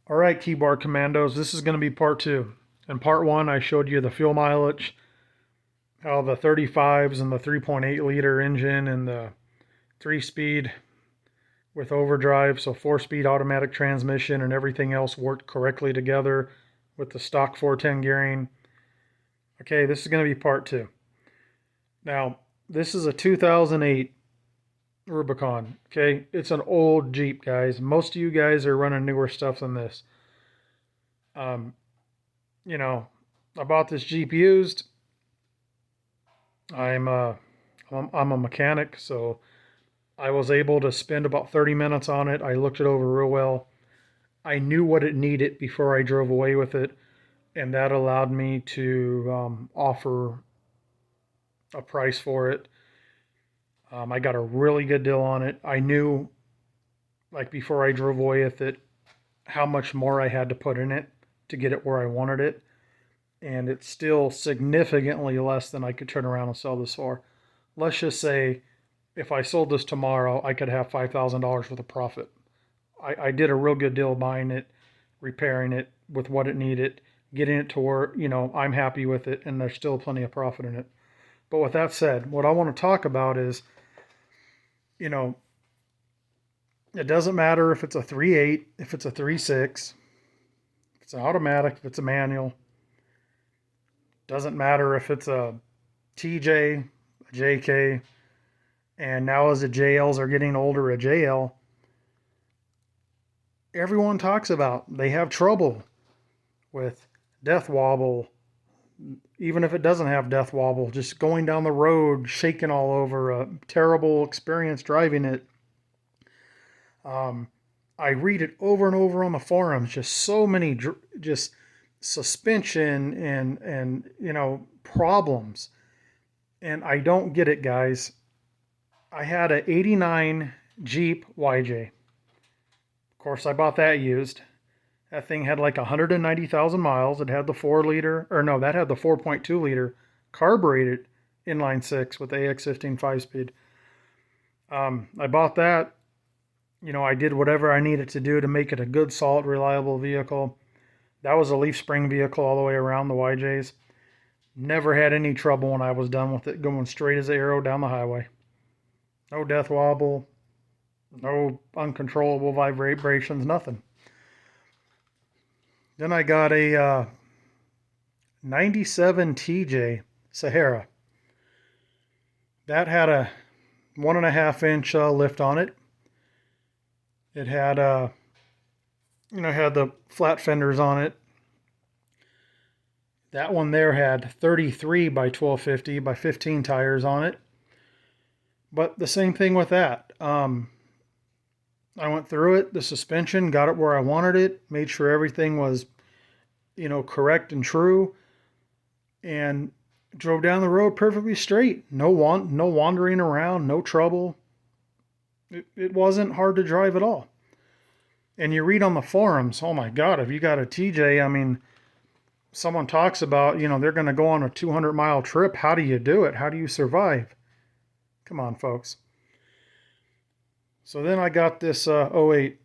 All right, keyboard commandos, this is going to be part two. In part one, I showed you the fuel mileage, how the 35s and the 3.8 liter engine and the 3-speed with overdrive, so 4-speed automatic transmission and everything else worked correctly together with the stock 410 gearing. Okay, this is going to be part two. Now, this is a 2008 Rubicon. Okay, it's an old Jeep, guys. Most of you guys are running newer stuff than this. Um, you know, I bought this Jeep used. I'm a mechanic, so I was able to spend about 30 minutes on it. I looked it over real well. I knew what it needed before I drove away with it, and that allowed me to offer a price for it. I got a really good deal on it. I knew, like before I drove away with it, how much more I had to put in it to get it where I wanted it. And it's still significantly less than I could turn around and sell this for. Let's just say if I sold this tomorrow, I could have $5,000 worth of profit. I did a real good deal buying it, repairing it with what it needed, getting it to where, I'm happy with it, and there's still plenty of profit in it. But with that said, what I want to talk about is, it doesn't matter if it's a 3.8, if it's a 3.6, if it's an automatic, if it's a manual. Doesn't matter if it's a TJ, a JK, and now as the JLs are getting older, a JL. Everyone talks about they have trouble with death wobble, even if it doesn't have death wobble, just going down the road, shaking all over, a terrible experience driving it. I read it over and over on the forums, just so many just suspension and problems. And I don't get it, guys. I had a 89 Jeep YJ. Of course, I bought that used. That thing had like 190,000 miles. It had the 4-liter, or no, that had the 4.2 liter carbureted inline 6 with AX15 5-speed. I bought that. I did whatever I needed to do to make it a good, solid, reliable vehicle. That was a leaf spring vehicle all the way around, the YJs. Never had any trouble when I was done with it, going straight as an arrow down the highway. No death wobble, no uncontrollable vibrations, nothing. Then I got a 97 TJ Sahara. That had a 1.5-inch lift on it. It had had the flat fenders on it. That one there had 33 by 1250 by 15 tires on it. But the same thing with that. I went through it, the suspension, got it where I wanted it, made sure everything was, correct and true, and drove down the road perfectly straight. No wandering around, no trouble. It wasn't hard to drive at all. And you read on the forums, oh my God, if you got a TJ, someone talks about, they're going to go on a 200-mile trip. How do you do it? How do you survive? Come on, folks. So then I got this 08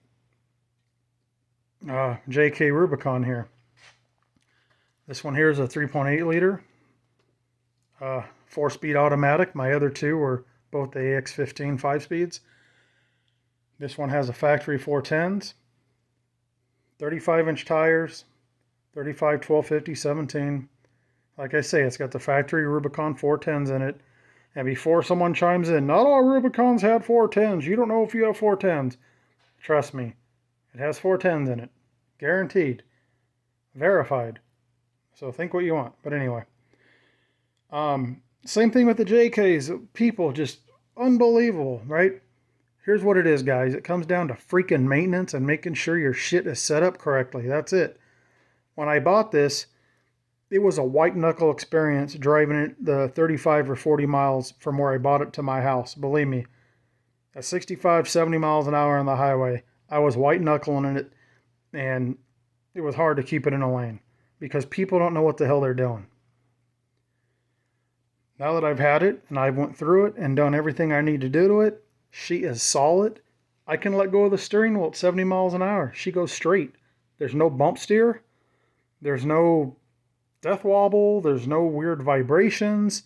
JK Rubicon here. This one here is a 3.8 liter, 4-speed automatic. My other two were both the AX15 5-speeds. This one has a factory 410s, 35-inch tires, 35, 1250, 17. Like I say, it's got the factory Rubicon 410s in it. And before someone chimes in, not all Rubicons had 410s. You don't know if you have 410s. Trust me, it has 410s in it. Guaranteed. Verified. So think what you want. But anyway. Same thing with the JKs. People, just unbelievable, right? Here's what it is, guys. It comes down to freaking maintenance and making sure your shit is set up correctly. That's it. When I bought this, it was a white knuckle experience driving it the 35 or 40 miles from where I bought it to my house. Believe me, at 65, 70 miles an hour on the highway, I was white knuckling it, and it was hard to keep it in a lane because people don't know what the hell they're doing. Now that I've had it and I went through it and done everything I need to do to it, she is solid. I can let go of the steering wheel at 70 miles an hour. She goes straight. There's no bump steer. There's no death wobble. There's no weird vibrations.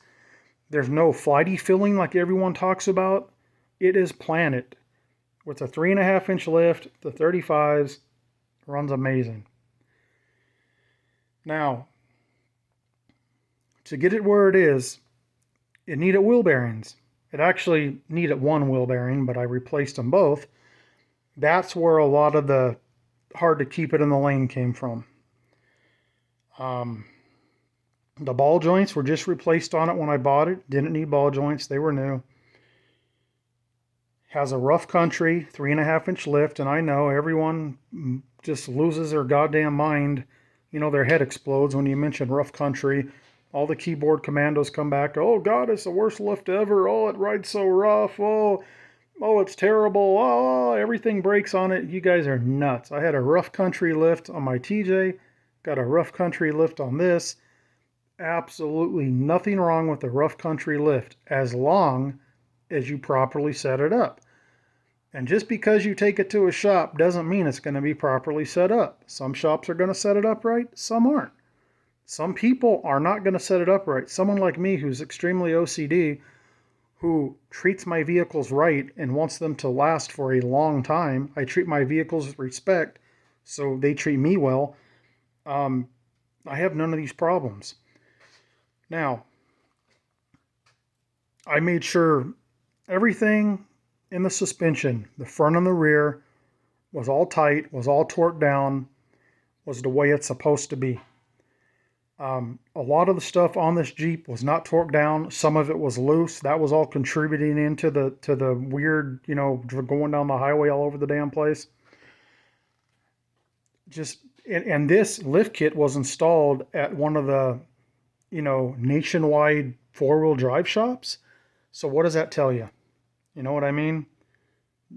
There's no flighty feeling like everyone talks about. It is Planet. With a 3.5-inch lift, the 35s runs amazing. Now, to get it where it is, it needed wheel bearings. It actually needed one wheel bearing, but I replaced them both. That's where a lot of the hard to keep it in the lane came from. The ball joints were just replaced on it when I bought it. Didn't need ball joints. They were new. Has a rough country 3.5-inch lift, and I know everyone just loses their goddamn mind. You know, their head explodes when you mention rough country. All the keyboard commandos come back. Oh God, it's the worst lift ever. Oh, it rides so rough. Oh, it's terrible. Oh, everything breaks on it. You guys are nuts. I had a rough country lift on my TJ. Got a rough country lift on this. Absolutely nothing wrong with the rough country lift as long as you properly set it up. And just because you take it to a shop doesn't mean it's going to be properly set up. Some shops are going to set it up right, some aren't. Some people are not going to set it up right. Someone like me who's extremely OCD, who treats my vehicles right and wants them to last for a long time. I treat my vehicles with respect, so they treat me well. I have none of these problems. Now, I made sure everything in the suspension, the front and the rear, was all tight, was all torqued down, was the way it's supposed to be. A lot of the stuff on this Jeep was not torqued down. Some of it was loose. That was all contributing into the weird, you know, going down the highway all over the damn place. And this lift kit was installed at one of the, you know, nationwide four-wheel drive shops. So what does that tell you? You know what I mean?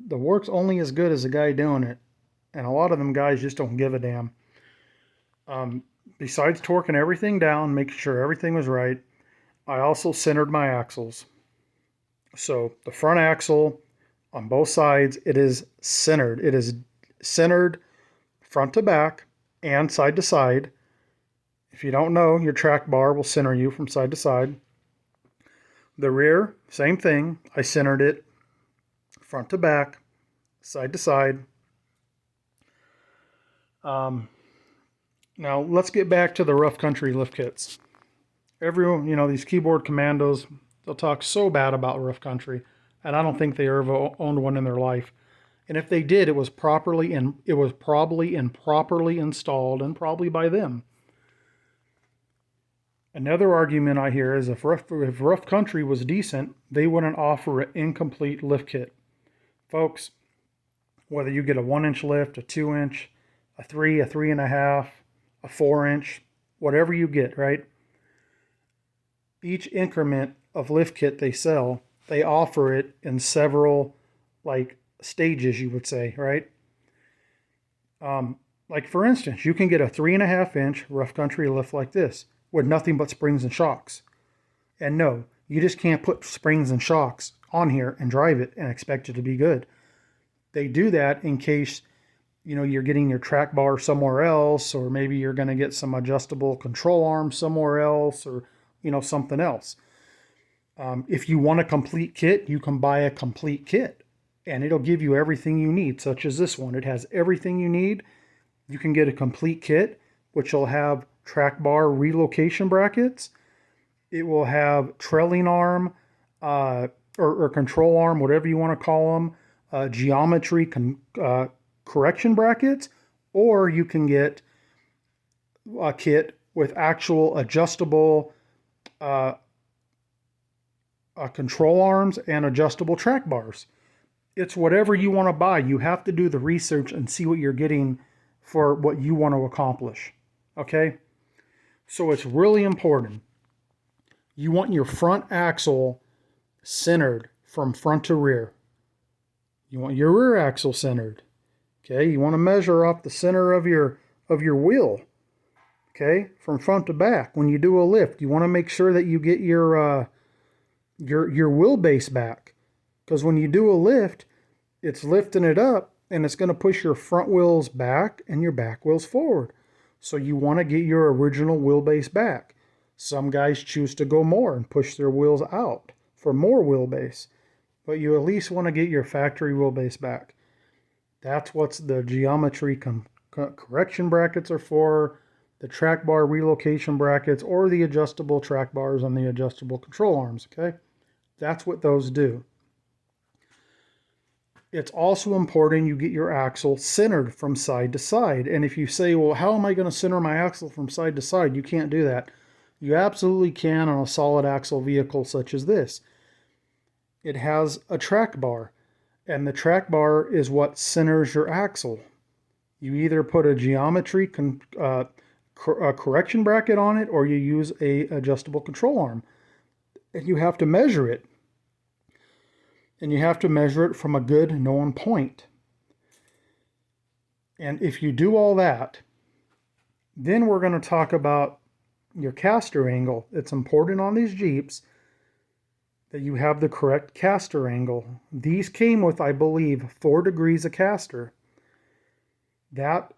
The work's only as good as the guy doing it. And a lot of them guys just don't give a damn. Besides torquing everything down, making sure everything was right, I also centered my axles. So the front axle on both sides, it is centered. It is centered front to back and side to side. If you don't know, your track bar will center you from side to side. The rear, same thing. I centered it front to back, side to side. Now let's get back to the rough country lift kits. Everyone, you know, these keyboard commandos, they'll talk so bad about rough country, and I don't think they ever owned one in their life. And if they did, it was probably improperly installed, and probably by them. Another argument I hear is if rough country was decent, they wouldn't offer an incomplete lift kit. Folks, whether you get a 1-inch lift, a 2-inch, a 3, a 3.5, a 4-inch, whatever you get, right? Each increment of lift kit they sell, they offer it in several, like, stages, you would say, right? Like, for instance, you can get a 3.5-inch rough country lift like this with nothing but springs and shocks. And no, you just can't put springs and shocks on here and drive it and expect it to be good. They do that in case, you know, you're getting your track bar somewhere else, or maybe you're going to get some adjustable control arms somewhere else, or, you know, something else. If you want a complete kit, you can buy a complete kit, and it'll give you everything you need, such as this one. It has everything you need. You can get a complete kit, which will have track bar relocation brackets. It will have trailing arm or control arm, whatever you want to call them, geometry correction brackets, or you can get a kit with actual adjustable control arms and adjustable track bars. It's whatever you want to buy. You have to do the research and see what you're getting for what you want to accomplish. Okay? So it's really important. You want your front axle centered from front to rear. You want your rear axle centered. Okay? You want to measure off the center of your wheel. Okay? From front to back. When you do a lift, you want to make sure that you get your wheelbase back. Because when you do a lift, it's lifting it up, and it's going to push your front wheels back and your back wheels forward. So you want to get your original wheelbase back. Some guys choose to go more and push their wheels out for more wheelbase, but you at least want to get your factory wheelbase back. That's what the geometry correction brackets are for, the track bar relocation brackets, or the adjustable track bars on the adjustable control arms, okay? That's what those do. It's also important you get your axle centered from side to side. And if you say, well, how am I going to center my axle from side to side? You can't do that. You absolutely can on a solid axle vehicle such as this. It has a track bar, and the track bar is what centers your axle. You either put a geometry correction bracket on it, or you use a adjustable control arm. And you have to measure it. And you have to measure it from a good known point. And if you do all that, then we're going to talk about your caster angle. It's important on these Jeeps that you have the correct caster angle. These came with, I believe, 4 degrees of caster. That,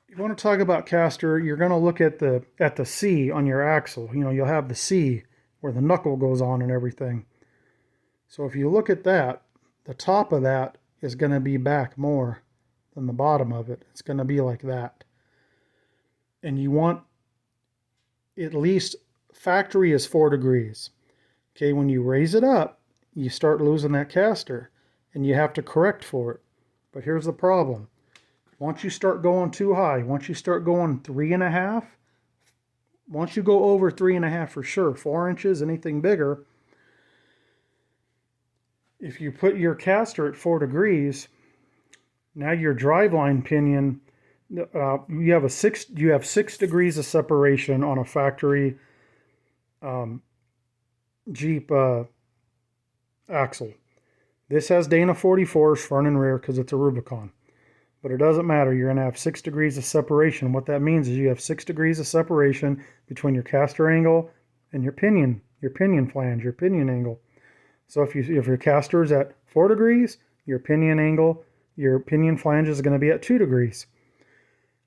you want to talk about caster, you're going to look at the C on your axle. You know, you'll have the C where the knuckle goes on and everything. So if you look at that, the top of that is going to be back more than the bottom of it. It's going to be like that. And you want at least, factory is 4 degrees. Okay, when you raise it up, you start losing that caster, and you have to correct for it. But here's the problem. Once you start going too high, once you start going 3.5, once you go over 3.5 for sure, 4 inches, anything bigger, if you put your caster at 4 degrees, now your driveline pinion, you have 6 degrees of separation on a factory Jeep axle. This has Dana 44s front and rear because it's a Rubicon. But it doesn't matter. You're going to have 6 degrees of separation. What that means is you have 6 degrees of separation between your caster angle and your pinion flange, your pinion angle. So if your caster is at 4 degrees, your pinion angle, your pinion flange is going to be at 2 degrees.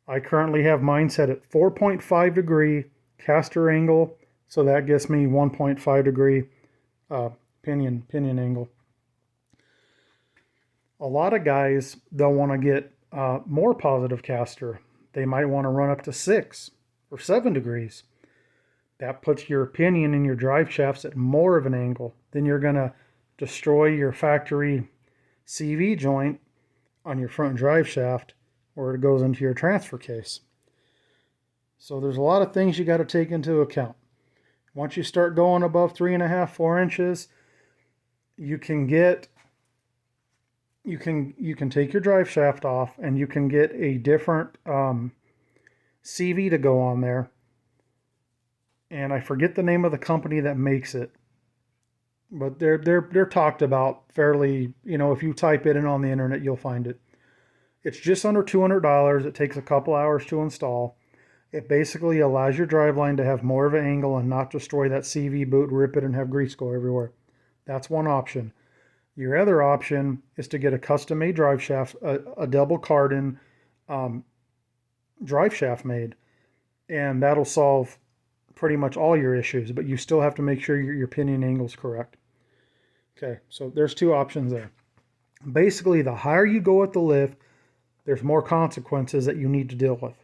I currently have mine set at 4.5 degree caster angle, so that gets me 1.5 degree pinion angle. A lot of guys, they'll want to get more positive caster. They might want to run up to 6 or 7 degrees. That puts your pinion and your drive shafts at more of an angle. Then you're going to destroy your factory CV joint on your front drive shaft where it goes into your transfer case. So there's a lot of things you got to take into account. Once you start going above 3.5, 4 inches, you can take your drive shaft off, and you can get a different CV to go on there. And I forget the name of the company that makes it, but they're talked about fairly. You know, if you type it in on the internet, you'll find it. It's just under $200. It takes a couple hours to install. It basically allows your driveline to have more of an angle and not destroy that CV boot, rip it, and have grease go everywhere. That's one option. Your other option is to get a custom-made drive shaft, a double cardan drive shaft made, and that'll solve pretty much all your issues, but you still have to make sure your pinion angle is correct. Okay, so there's 2 options there. Basically, the higher you go at the lift, there's more consequences that you need to deal with.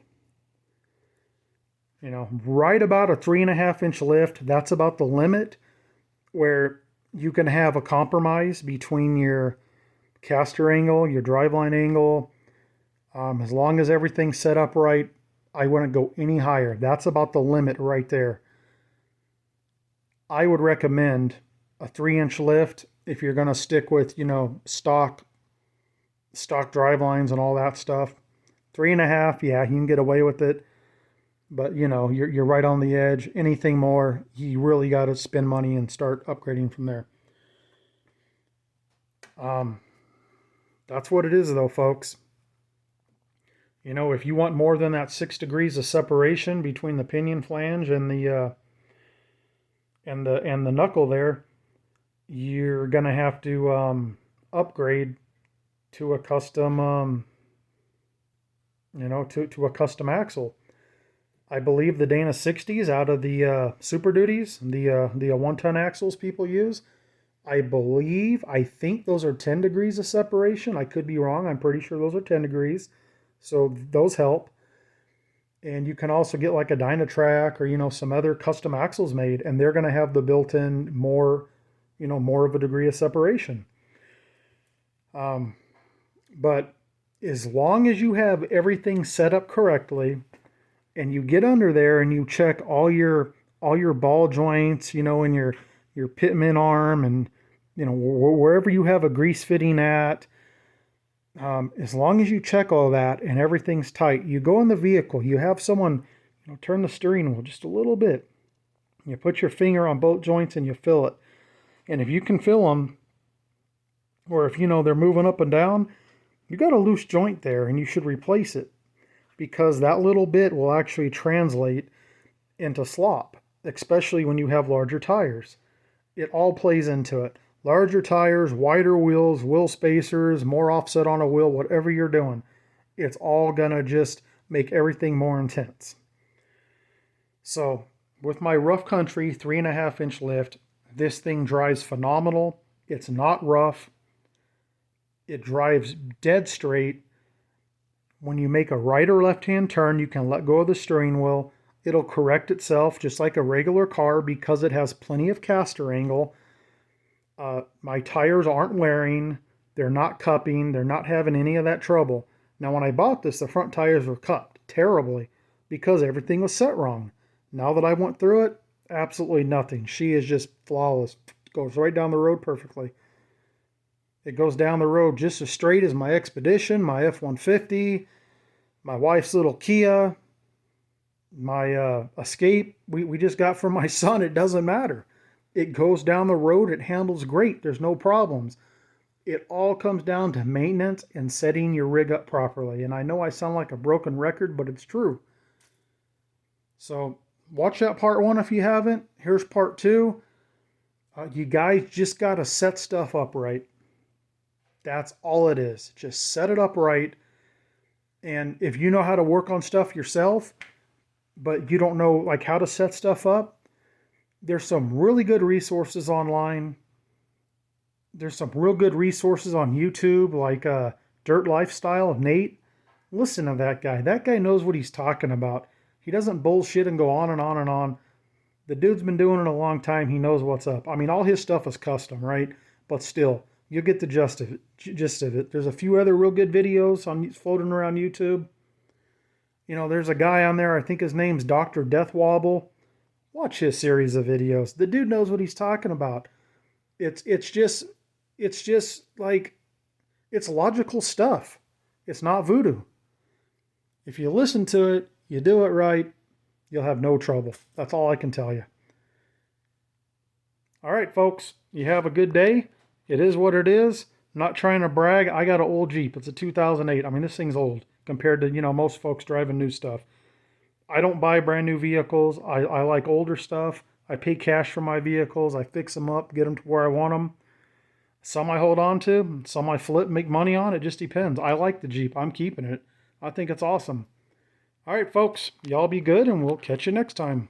You know, right about a 3.5 inch lift, that's about the limit where you can have a compromise between your caster angle, your driveline angle. As long as everything's set up right, I wouldn't go any higher. That's about the limit right there. I would recommend a 3-inch lift if you're going to stick with, you know, stock drive lines and all that stuff. 3.5, yeah, you can get away with it. But, you know, you're right on the edge. Anything more, you really got to spend money and start upgrading from there. That's what it is, though, folks. You know, if you want more than that 6 degrees of separation between the pinion flange and the knuckle there, you're gonna have to upgrade to a custom, to a custom axle. I believe the Dana 60s out of the Super Duties, the 1-ton axles people use, I think those are 10 degrees of separation. I could be wrong. I'm pretty sure those are 10 degrees. So those help. And you can also get like a Dynatrack or, some other custom axles made, and they're going to have the built-in more of a degree of separation. But as long as you have everything set up correctly and you get under there and you check all your ball joints, and your pitman arm and, wherever you have a grease fitting at, as long as you check all that and everything's tight, you go in the vehicle, you have someone, turn the steering wheel just a little bit. You put your finger on both joints and you feel it. And if you can feel them, or if they're moving up and down, you got a loose joint there and you should replace it, because that little bit will actually translate into slop, especially when you have larger tires. It all plays into it. Larger tires, wider wheels, wheel spacers, more offset on a wheel, whatever you're doing, it's all gonna just make everything more intense. So with my rough country 3.5-inch lift, this thing drives phenomenal. It's not rough. It drives dead straight. When you make a right or left-hand turn, you can let go of the steering wheel. It'll correct itself just like a regular car because it has plenty of caster angle. My tires aren't wearing. They're not cupping. They're not having any of that trouble. Now, when I bought this, the front tires were cupped terribly because everything was set wrong. Now that I went through it, absolutely nothing. She is just flawless. Goes right down the road perfectly. It goes down the road just as straight as my Expedition, my F-150, my wife's little Kia, my Escape we just got from my son. It doesn't matter. It goes down the road. It handles great. There's no problems. It all comes down to maintenance and setting your rig up properly. And I know I sound like a broken record, but it's true. So watch that part 1 if you haven't. Here's part 2. You guys just got to set stuff up right. That's all it is. Just set it up right. And if you know how to work on stuff yourself, but you don't know like how to set stuff up, there's some really good resources online. There's some real good resources on YouTube, like Dirt Lifestyle of Nate. Listen to that guy. That guy knows what he's talking about. He doesn't bullshit and go on and on and on. The dude's been doing it a long time. He knows what's up. I mean, all his stuff is custom, right? But still, you'll get the gist of it. There's a few other real good videos floating around YouTube. There's a guy on there, I think his name's Dr. Death Wobble. Watch his series of videos. The dude knows what he's talking about. It's just like, it's logical stuff. It's not voodoo. If you listen to it, you do it right, you'll have no trouble. That's all I can tell you. All right, folks, you have a good day. It is what it is. I'm not trying to brag. I got an old Jeep. It's a 2008. I mean, this thing's old compared to, most folks driving new stuff. I don't buy brand new vehicles. I like older stuff. I pay cash for my vehicles. I fix them up, get them to where I want them. Some I hold on to, some I flip, make money on. It just depends. I like the Jeep. I'm keeping it. I think it's awesome. All right, folks, y'all be good, and we'll catch you next time.